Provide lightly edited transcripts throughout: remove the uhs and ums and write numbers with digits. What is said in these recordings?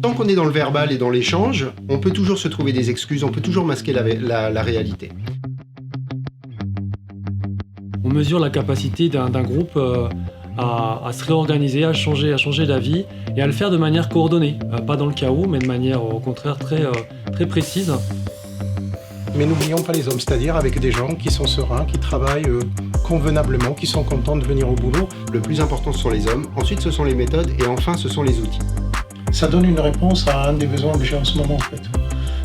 Tant qu'on est dans le verbal et dans l'échange, on peut toujours se trouver des excuses, on peut toujours masquer la réalité. On mesure la capacité d'un groupe à se réorganiser, à changer d'avis et à le faire de manière coordonnée, pas dans le chaos, mais de manière au contraire très précise. Mais n'oublions pas les hommes, c'est-à-dire avec des gens qui sont sereins, qui travaillent convenablement, qui sont contents de venir au boulot. Le plus important, ce sont les hommes, ensuite ce sont les méthodes et enfin ce sont les outils. Ça donne une réponse à un des besoins que j'ai en ce moment en fait.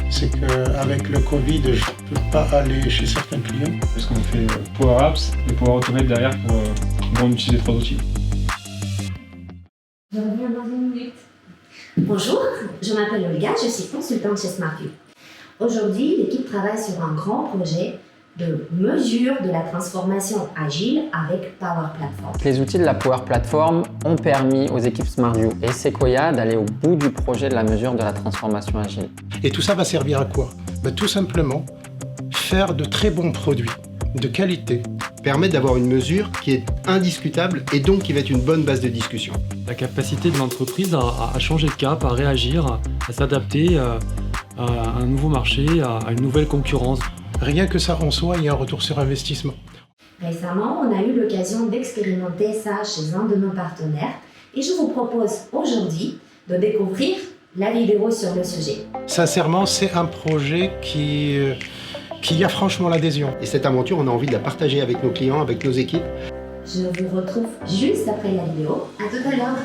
C'est qu'avec le Covid, je ne peux pas aller chez certains clients. Parce qu'on fait Power Apps et Power Automate derrière pour utiliser 3 outils. Je reviens dans une minute. Bonjour, je m'appelle Olga, je suis consultante chez SmartView. Aujourd'hui, l'équipe travaille sur un grand projet de mesure de la transformation agile avec Power Platform. Les outils de la Power Platform ont permis aux équipes SmartView et Sequoia d'aller au bout du projet de la mesure de la transformation agile. Et tout ça va servir à quoi? Tout simplement, faire de très bons produits, de qualité. Permettre d'avoir une mesure qui est indiscutable et donc qui va être une bonne base de discussion. La capacité de l'entreprise à changer de cap, à réagir, à s'adapter à un nouveau marché, à une nouvelle concurrence. Rien que ça en soi, il y a un retour sur investissement. Récemment, on a eu l'occasion d'expérimenter ça chez un de nos partenaires et je vous propose aujourd'hui de découvrir la vidéo sur le sujet. Sincèrement, c'est un projet qui a franchement l'adhésion. Et cette aventure, on a envie de la partager avec nos clients, avec nos équipes. Je vous retrouve juste après la vidéo. À tout à l'heure.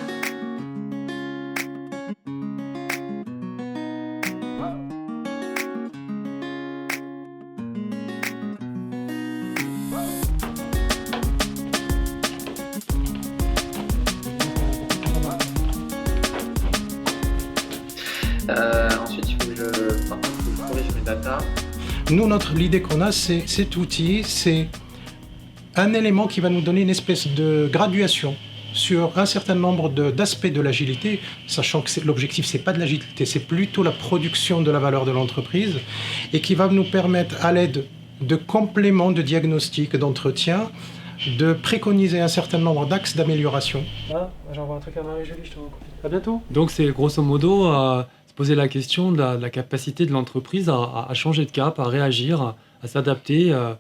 Ensuite, il faut que je corrige mes data. Nous, l'idée qu'on a, c'est cet outil, c'est un élément qui va nous donner une espèce de graduation sur un certain nombre d'aspects de l'agilité, sachant que l'objectif, c'est pas de l'agilité, c'est plutôt la production de la valeur de l'entreprise, et qui va nous permettre, à l'aide de compléments de diagnostic, d'entretien, de préconiser un certain nombre d'axes d'amélioration. J'envoie un truc à Marie-Julie, je te recommande. À bientôt. Donc c'est grosso modo se poser la question de la capacité de l'entreprise à changer de cap, à réagir, à s'adapter à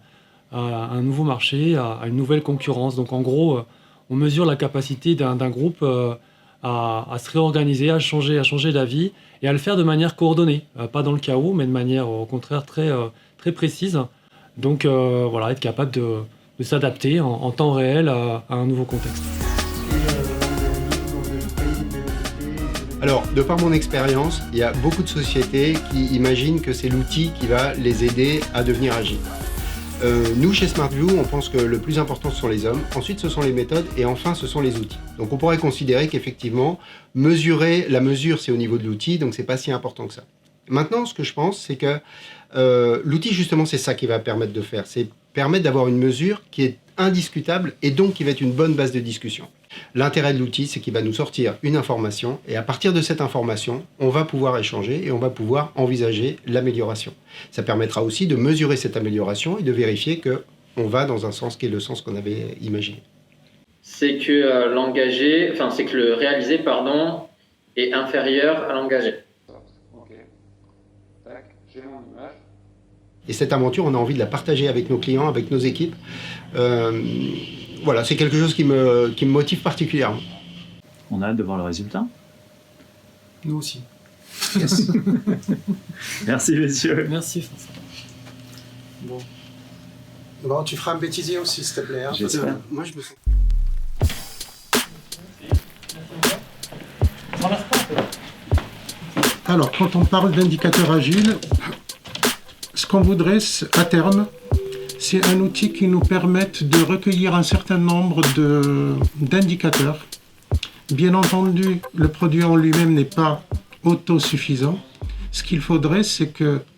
un nouveau marché, à une nouvelle concurrence. Donc en gros, on mesure la capacité d'un groupe à se réorganiser, à changer d'avis et à le faire de manière coordonnée, pas dans le chaos, mais de manière au contraire très précise. Donc voilà, être capable de s'adapter en temps réel à un nouveau contexte. Alors, de par mon expérience, il y a beaucoup de sociétés qui imaginent que c'est l'outil qui va les aider à devenir agiles. Nous, chez SmartView, on pense que le plus important, ce sont les hommes, ensuite ce sont les méthodes et enfin ce sont les outils. Donc on pourrait considérer qu'effectivement, la mesure c'est au niveau de l'outil, donc c'est pas si important que ça. Maintenant, ce que je pense, c'est que l'outil, justement, c'est ça qui va permettre de faire. C'est permettre d'avoir une mesure qui est indiscutable et donc qui va être une bonne base de discussion. L'intérêt de l'outil, c'est qu'il va nous sortir une information et à partir de cette information, on va pouvoir échanger et on va pouvoir envisager l'amélioration. Ça permettra aussi de mesurer cette amélioration et de vérifier qu'on va dans un sens qui est le sens qu'on avait imaginé. C'est que le réalisé, est inférieur à l'engagé. Ok. Tac, j'ai mon image. Et cette aventure, on a envie de la partager avec nos clients, avec nos équipes. Voilà, c'est quelque chose qui me motive particulièrement. On a hâte de voir le résultat. Nous aussi. Yes. Merci messieurs. Merci François. Bon, tu feras un bêtisier aussi, s'il te plaît. J'espère. Moi, je me sens... Alors, quand on parle d'indicateurs agiles, ce qu'on voudrait, à terme, c'est un outil qui nous permette de recueillir un certain nombre d'indicateurs. Bien entendu, le produit en lui-même n'est pas autosuffisant. Ce qu'il faudrait, c'est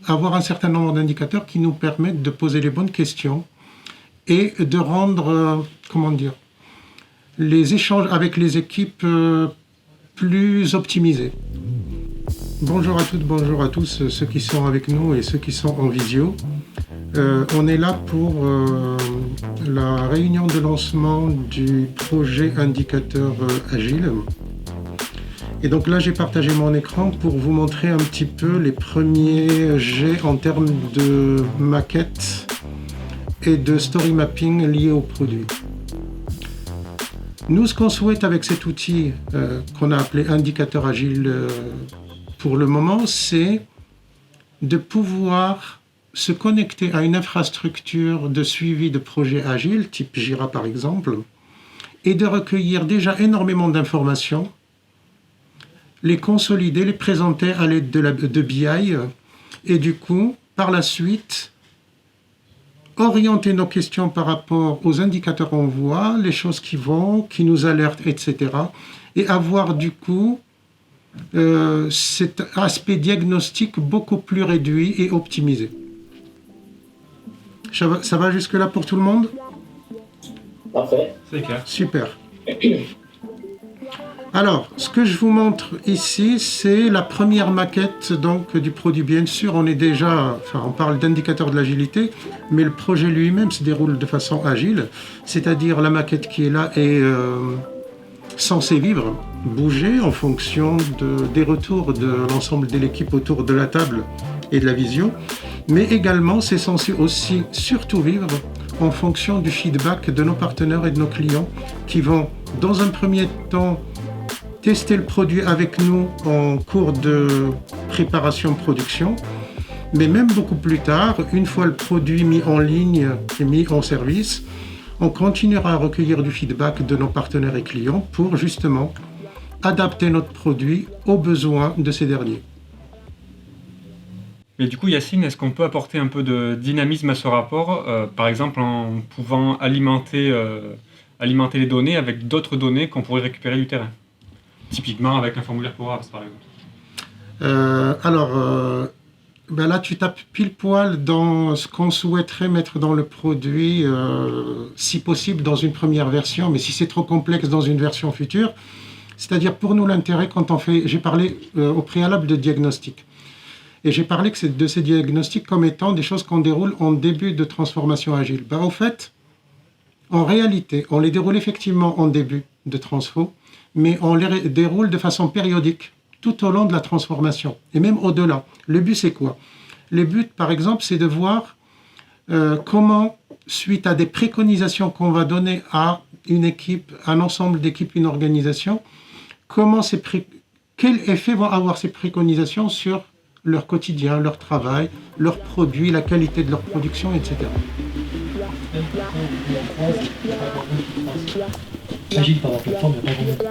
avoir un certain nombre d'indicateurs qui nous permettent de poser les bonnes questions et de rendre, les échanges avec les équipes plus optimisés. Bonjour à toutes, bonjour à tous, ceux qui sont avec nous et ceux qui sont en visio. On est là pour la réunion de lancement du projet indicateur agile. Et donc là, j'ai partagé mon écran pour vous montrer un petit peu les premiers jets en termes de maquette et de story mapping liés au produit. Nous, ce qu'on souhaite avec cet outil qu'on a appelé indicateur agile pour le moment, c'est de pouvoir se connecter à une infrastructure de suivi de projets agiles, type Jira par exemple, et de recueillir déjà énormément d'informations, les consolider, les présenter à l'aide de BI, et du coup, par la suite, orienter nos questions par rapport aux indicateurs qu'on voit, les choses qui vont, qui nous alertent, etc. Et avoir du coup cet aspect diagnostic beaucoup plus réduit et optimisé. Ça va jusque-là pour tout le monde? Parfait. C'est clair. Super. Alors, ce que je vous montre ici, c'est la première maquette donc, du produit. Bien sûr, on parle d'indicateur de l'agilité, mais le projet lui-même se déroule de façon agile, c'est-à-dire la maquette qui est là est censée vivre, bouger en fonction des retours de l'ensemble de l'équipe autour de la table et de la visio, mais également c'est censé aussi surtout vivre en fonction du feedback de nos partenaires et de nos clients qui vont dans un premier temps tester le produit avec nous en cours de préparation-production, mais même beaucoup plus tard, une fois le produit mis en ligne et mis en service, on continuera à recueillir du feedback de nos partenaires et clients pour justement adapter notre produit aux besoins de ces derniers. Mais du coup, Yacine, est-ce qu'on peut apporter un peu de dynamisme à ce rapport, par exemple en pouvant alimenter les données avec d'autres données qu'on pourrait récupérer du terrain? Typiquement avec un formulaire Power Apps, par exemple. Là, tu tapes pile poil dans ce qu'on souhaiterait mettre dans le produit, si possible dans une première version, mais si c'est trop complexe dans une version future. C'est-à-dire pour nous l'intérêt quand on fait, j'ai parlé au préalable de diagnostic. Et j'ai parlé de ces diagnostics comme étant des choses qu'on déroule en début de transformation agile. Au fait, en réalité, on les déroule effectivement en début de transfo, mais on les déroule de façon périodique tout au long de la transformation, et même au-delà. Le but, c'est quoi? Le but, par exemple, c'est de voir comment, suite à des préconisations qu'on va donner à une équipe, un ensemble d'équipes, une organisation, quel effet vont avoir ces préconisations sur leur quotidien, leur travail, leurs produits, la qualité de leur production, etc. Agile par la plateforme, il n'y a pas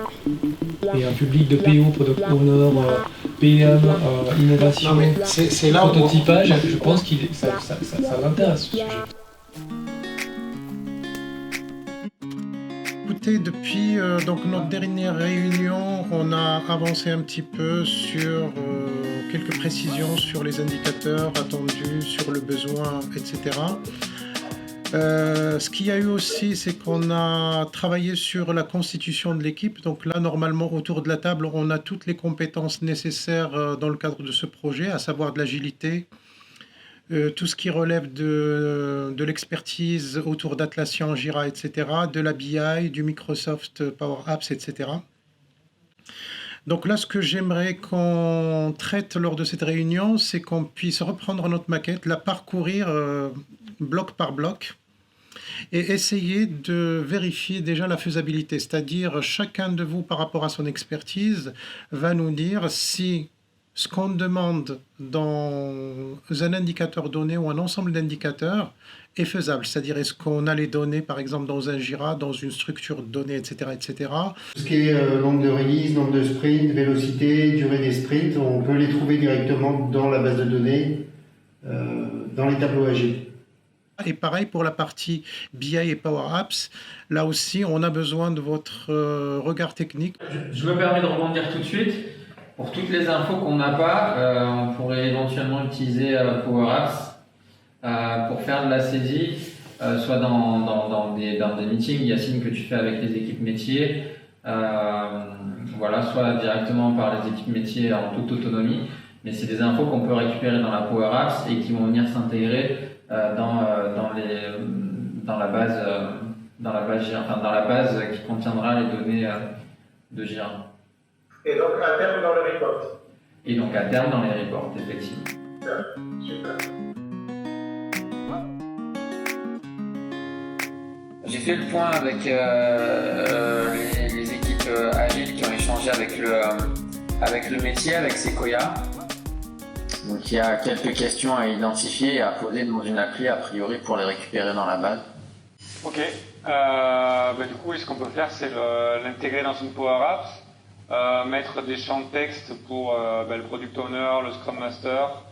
vraiment. Et un public de PO, Product Owner, PM, innovation, c'est là prototypage, je pense que ça l'intéresse ce sujet. Écoutez, depuis notre dernière réunion, on a avancé un petit peu sur quelques précisions sur les indicateurs attendus, sur le besoin, etc. Ce qu'il y a eu aussi, c'est qu'on a travaillé sur la constitution de l'équipe. Donc là, normalement, autour de la table, on a toutes les compétences nécessaires dans le cadre de ce projet, à savoir de l'agilité, tout ce qui relève de l'expertise autour d'Atlassian, Jira, etc., de la BI, du Microsoft Power Apps, etc. Donc là, ce que j'aimerais qu'on traite lors de cette réunion, c'est qu'on puisse reprendre notre maquette, la parcourir bloc par bloc, et essayer de vérifier déjà la faisabilité. C'est-à-dire, chacun de vous, par rapport à son expertise, va nous dire si ce qu'on demande dans un indicateur donné ou un ensemble d'indicateurs est faisable. C'est-à-dire, est-ce qu'on a les données, par exemple, dans un Jira, dans une structure de données, etc., etc. Tout ce qui est nombre de releases, nombre de sprints, vélocité, durée des sprints, on peut les trouver directement dans la base de données, dans les tableaux agiles. Et pareil pour la partie BI et Power Apps, là aussi on a besoin de votre regard technique. Je me permets de rebondir tout de suite. Pour toutes les infos qu'on n'a pas, on pourrait éventuellement utiliser Power Apps pour faire de la saisie, soit dans des meetings, Yacine, que tu fais avec les équipes métiers, soit directement par les équipes métiers en toute autonomie. Mais c'est des infos qu'on peut récupérer dans la Power Apps et qui vont venir s'intégrer dans la base qui contiendra les données de Jira. Et donc à terme dans le report. Et donc à terme dans les reports, effectivement. Super. J'ai fait le point avec les équipes agiles qui ont échangé avec le métier, avec Sequoia. Donc il y a quelques questions à identifier et à poser dans une appli a priori pour les récupérer dans la base. Ok. Du coup, ce qu'on peut faire, c'est l'intégrer dans une Power Apps, mettre des champs de texte pour le Product Owner, le Scrum Master,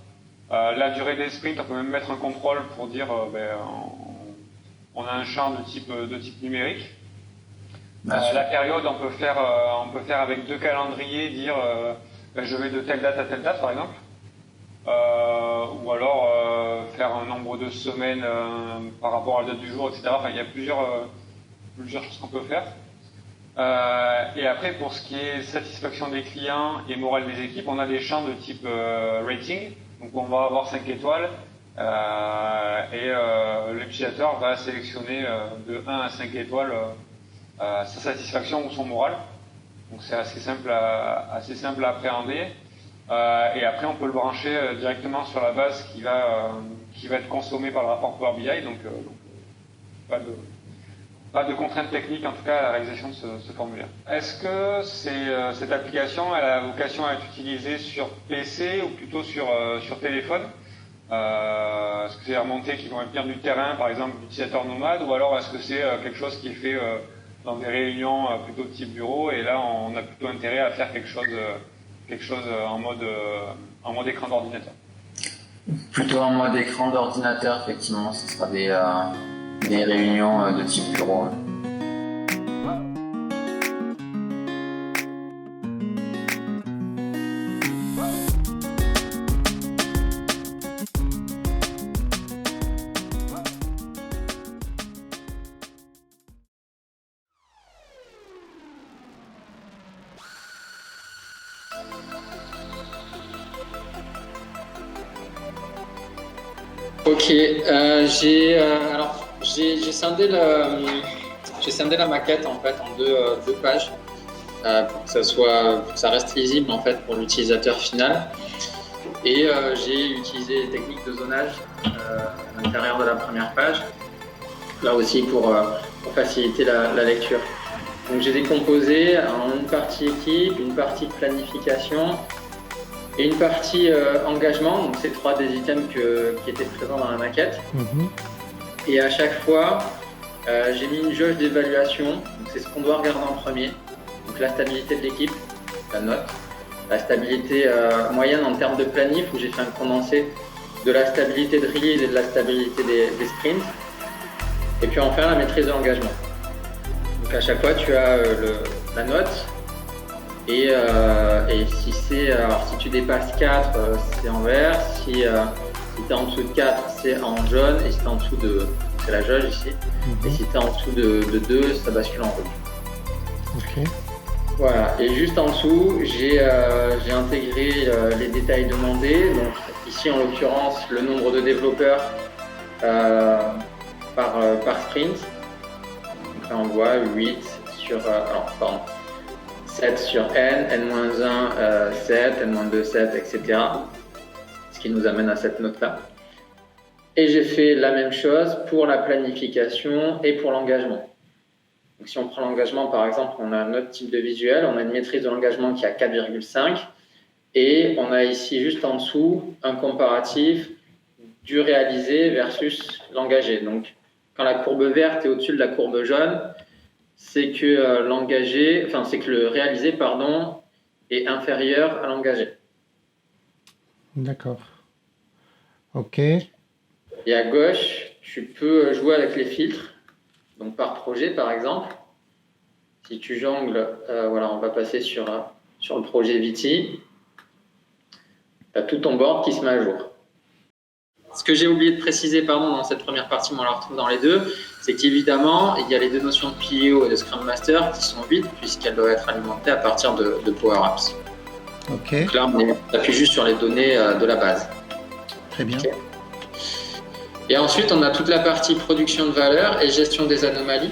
la durée des sprints. On peut même mettre un contrôle pour dire on a un champ de type numérique. La période, on peut faire avec 2 calendriers, dire je vais de telle date à telle date, par exemple. Ou alors faire un nombre de semaines par rapport à la date du jour, etc. Enfin, il y a plusieurs choses qu'on peut faire. Et après, pour ce qui est satisfaction des clients et morale des équipes, on a des champs de type rating. Donc on va avoir 5 étoiles et l'utilisateur va sélectionner de 1 à 5 étoiles sa satisfaction ou son moral. Donc c'est assez simple à appréhender. Et après, on peut le brancher directement sur la base qui va être consommée par le rapport Power BI. Donc pas de contraintes techniques, en tout cas, à la réalisation de ce formulaire. Est-ce que cette application elle a vocation à être utilisée sur PC ou plutôt sur téléphone? Est-ce que c'est des remontées qui vont venir du terrain, par exemple, d'utilisateurs nomades, ou alors est-ce que c'est quelque chose qui est fait dans des réunions plutôt de type bureau, et là, on a plutôt intérêt à faire quelque chose en mode écran d'ordinateur? Plutôt en mode écran d'ordinateur, effectivement, ce sera des réunions de type bureau. Ok, j'ai scindé la maquette en fait en deux pages pour que ça reste lisible en fait pour l'utilisateur final. Et j'ai utilisé les techniques de zonage à l'intérieur de la première page, là aussi pour faciliter la lecture. Donc j'ai décomposé en une partie équipe, une partie planification et une partie engagement. Donc c'est 3 des items qui étaient présents dans la maquette. Et à chaque fois, j'ai mis une jauge d'évaluation. Donc c'est ce qu'on doit regarder en premier. Donc la stabilité de l'équipe, la note, la stabilité moyenne en termes de planif, où j'ai fait un condensé de la stabilité de release et de la stabilité des sprints. Et puis enfin la maîtrise de l'engagement. Donc à chaque fois, tu as la note. Et si tu dépasses 4, c'est en vert. Si tu es en dessous de 4, c'est en jaune. Et si tu es en dessous de... c'est la jauge ici. Et si tu es en dessous de 2, ça bascule en rouge. Ok. Voilà. Et juste en dessous, j'ai intégré les détails demandés. Donc ici, en l'occurrence, le nombre de développeurs par sprint. Donc là, on voit 8 sur... 7 sur n, n-1, 7, n-2, 7, etc. Ce qui nous amène à cette note-là. Et j'ai fait la même chose pour la planification et pour l'engagement. Donc si on prend l'engagement, par exemple, on a un autre type de visuel, on a une maîtrise de l'engagement qui est à 4,5 et on a ici juste en dessous un comparatif du réalisé versus l'engagé. Donc quand la courbe verte est au-dessus de la courbe jaune, c'est que le réalisé, est inférieur à l'engagé. D'accord. Ok. Et à gauche, tu peux jouer avec les filtres. Donc par projet, par exemple. Si tu jongles, on va passer sur le projet VT. Tu as tout ton board qui se met à jour. Ce que j'ai oublié de préciser dans cette première partie, mais on la retrouve dans les deux, c'est qu'évidemment, il y a les deux notions de PO et de Scrum Master qui sont vides puisqu'elles doivent être alimentées à partir de Power Apps. Ok. Donc là, on appuie juste sur les données de la base. Très bien. Okay. Et ensuite, on a toute la partie production de valeur et gestion des anomalies.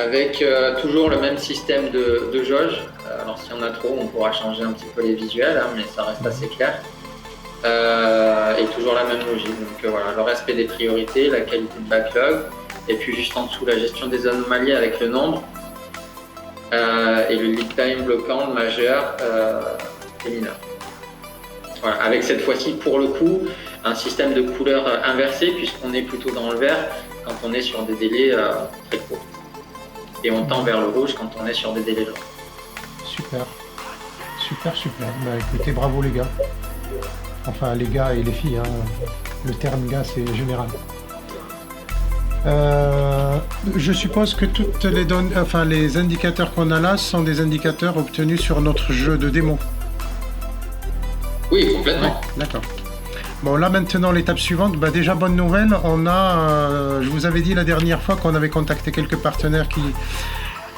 avec toujours le même système de jauge. Alors si on a trop, on pourra changer un petit peu les visuels, hein, mais ça reste assez clair. Et toujours la même logique. Donc voilà, le respect des priorités, la qualité de backlog, et puis juste en dessous la gestion des anomalies avec le nombre, et le lead time bloquant, le majeur et mineur. Voilà, avec cette fois-ci pour le coup un système de couleur inversé puisqu'on est plutôt dans le vert quand on est sur des délais très courts. Et on tend vers le rouge quand on est sur des délais longs. Super. Bah écoutez, bravo les gars. Enfin les gars et les filles, hein. Le terme gars c'est général. Je suppose que toutes les données, enfin les indicateurs qu'on a là sont des indicateurs obtenus sur notre jeu de démo. Oui, complètement. Ouais, d'accord. Bon là maintenant l'étape suivante, bah déjà bonne nouvelle, on a, je vous avais dit la dernière fois qu'on avait contacté quelques partenaires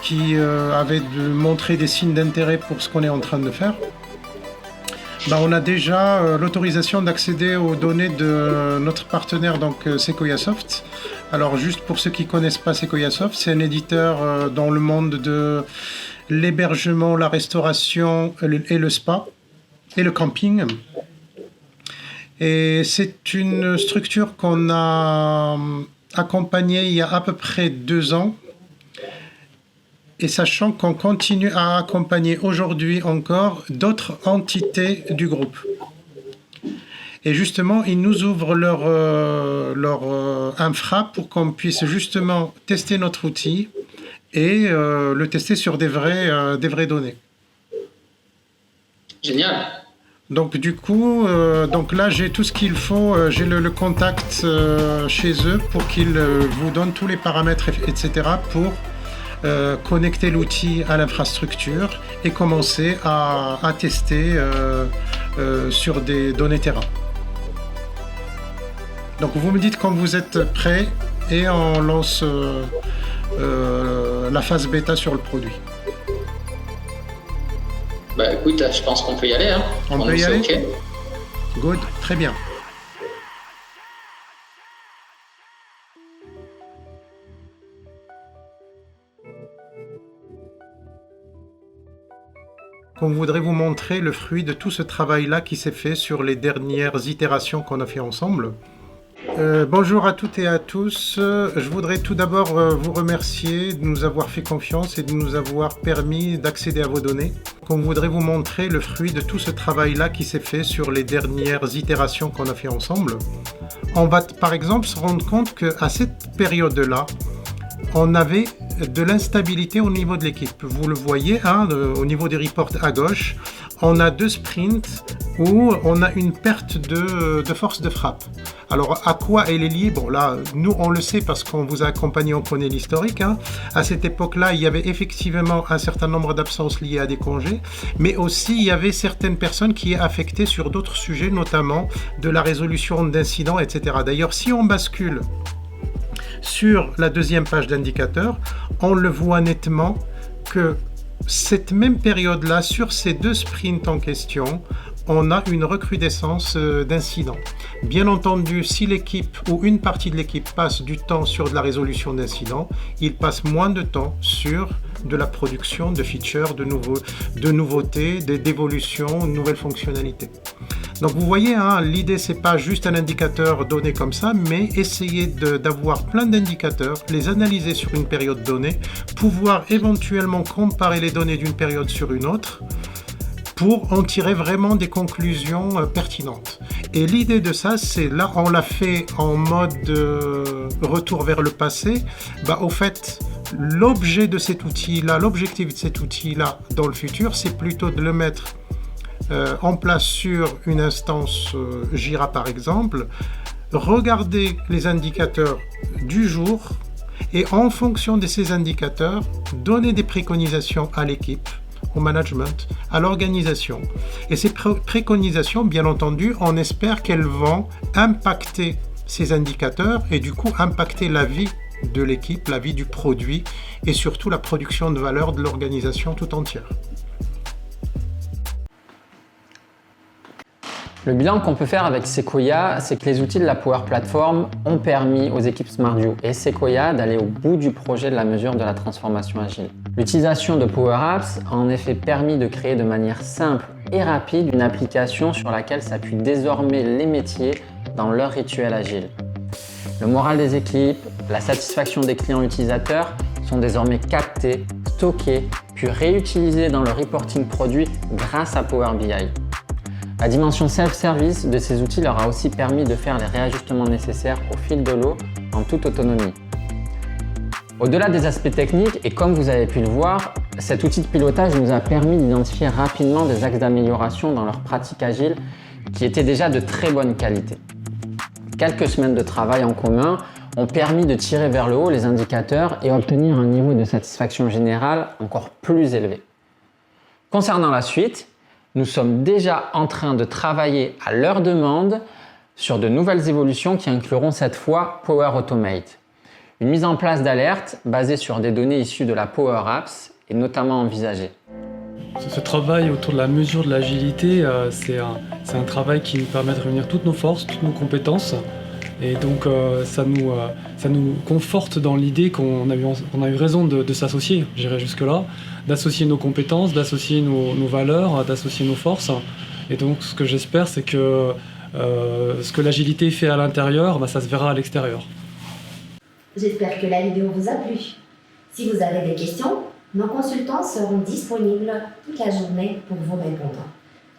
qui avaient montré des signes d'intérêt pour ce qu'on est en train de faire. Bah, on a déjà l'autorisation d'accéder aux données de notre partenaire, donc Sequoiasoft. Alors juste pour ceux qui ne connaissent pas Sequoiasoft, c'est un éditeur dans le monde de l'hébergement, la restauration et le spa et le camping. Et c'est une structure qu'on a accompagnée il y a à peu près 2 ans. Et sachant qu'on continue à accompagner aujourd'hui encore d'autres entités du groupe. Et justement, ils nous ouvrent leur infra pour qu'on puisse justement tester notre outil et le tester sur des vraies données. Génial. Donc du coup, donc là j'ai tout ce qu'il faut, j'ai le contact chez eux pour qu'ils vous donnent tous les paramètres, etc. pour connecter l'outil à l'infrastructure et commencer à tester sur des données terrain. Donc vous me dites quand vous êtes prêt et on lance la phase bêta sur le produit. Bah écoute, je pense qu'on peut y aller. Hein. On peut y aller ? Okay. Good, très bien. On voudrait vous montrer le fruit de tout ce travail-là qui s'est fait sur les dernières itérations qu'on a fait ensemble. Bonjour à toutes et à tous. Je voudrais tout d'abord vous remercier de nous avoir fait confiance et de nous avoir permis d'accéder à vos données. On voudrait vous montrer le fruit de tout ce travail-là qui s'est fait sur les dernières itérations qu'on a fait ensemble. On va par exemple se rendre compte qu'à cette période-là, on avait de l'instabilité au niveau de l'équipe. Vous le voyez, hein, au niveau des reports à gauche, on a 2 sprints où on a une perte de force de frappe. Alors, à quoi elle est liée ? Bon, là, nous, on le sait parce qu'on vous a accompagné, on connaît l'historique. Hein. À cette époque-là, il y avait effectivement un certain nombre d'absences liées à des congés, mais aussi, il y avait certaines personnes qui étaient affectées sur d'autres sujets, notamment de la résolution d'incidents, etc. D'ailleurs, si on bascule sur la deuxième page d'indicateur, on le voit nettement que cette même période-là, sur ces 2 sprints en question, on a une recrudescence d'incidents. Bien entendu, si l'équipe ou une partie de l'équipe passe du temps sur de la résolution d'incidents, il passe moins de temps sur de la production de features, de nouveautés, d'évolutions, de nouvelles fonctionnalités. Donc vous voyez, hein, l'idée c'est pas juste un indicateur donné comme ça, mais essayer d'avoir plein d'indicateurs, les analyser sur une période donnée, pouvoir éventuellement comparer les données d'une période sur une autre, pour en tirer vraiment des conclusions pertinentes. Et l'idée de ça, c'est là, on l'a fait en mode retour vers le passé. Bah, au fait, l'objet de cet outil-là, l'objectif de cet outil-là dans le futur, c'est plutôt de le mettre en place sur une instance Jira par exemple, regarder les indicateurs du jour et en fonction de ces indicateurs, donner des préconisations à l'équipe, au management, à l'organisation. Et ces préconisations, bien entendu, on espère qu'elles vont impacter ces indicateurs et du coup impacter la vie de l'équipe, la vie du produit et surtout la production de valeur de l'organisation tout entière. Le bilan qu'on peut faire avec Sequoia, c'est que les outils de la Power Platform ont permis aux équipes SmartView et Sequoia d'aller au bout du projet de la mesure de la transformation agile. L'utilisation de Power Apps a en effet permis de créer de manière simple et rapide une application sur laquelle s'appuient désormais les métiers dans leur rituel agile. Le moral des équipes, la satisfaction des clients utilisateurs sont désormais captés, stockés, puis réutilisés dans le reporting produit grâce à Power BI. La dimension self-service de ces outils leur a aussi permis de faire les réajustements nécessaires au fil de l'eau en toute autonomie. Au-delà des aspects techniques, et comme vous avez pu le voir, cet outil de pilotage nous a permis d'identifier rapidement des axes d'amélioration dans leur pratique agile qui étaient déjà de très bonne qualité. Quelques semaines de travail en commun ont permis de tirer vers le haut les indicateurs et obtenir un niveau de satisfaction générale encore plus élevé. Concernant la suite, nous sommes déjà en train de travailler à leur demande sur de nouvelles évolutions qui incluront cette fois Power Automate. Une mise en place d'alertes basée sur des données issues de la Power Apps est notamment envisagée. Ce travail autour de la mesure de l'agilité, c'est un travail qui nous permet de réunir toutes nos forces, toutes nos compétences. Et donc ça nous conforte dans l'idée qu'on a eu raison de s'associer, j'irai jusque-là, d'associer nos compétences, d'associer nos valeurs, d'associer nos forces. Et donc ce que j'espère, c'est que ce que l'agilité fait à l'intérieur, ça se verra à l'extérieur. J'espère que la vidéo vous a plu. Si vous avez des questions, nos consultants seront disponibles toute la journée pour vous répondre.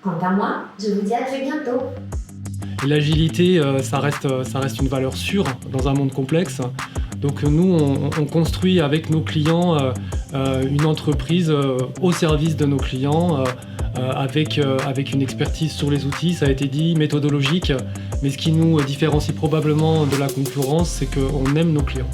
Quant à moi, je vous dis à très bientôt. Et l'agilité, ça reste une valeur sûre dans un monde complexe. Donc nous, on construit avec nos clients une entreprise au service de nos clients, avec une expertise sur les outils, ça a été dit, méthodologique. Mais ce qui nous différencie probablement de la concurrence, c'est qu'on aime nos clients.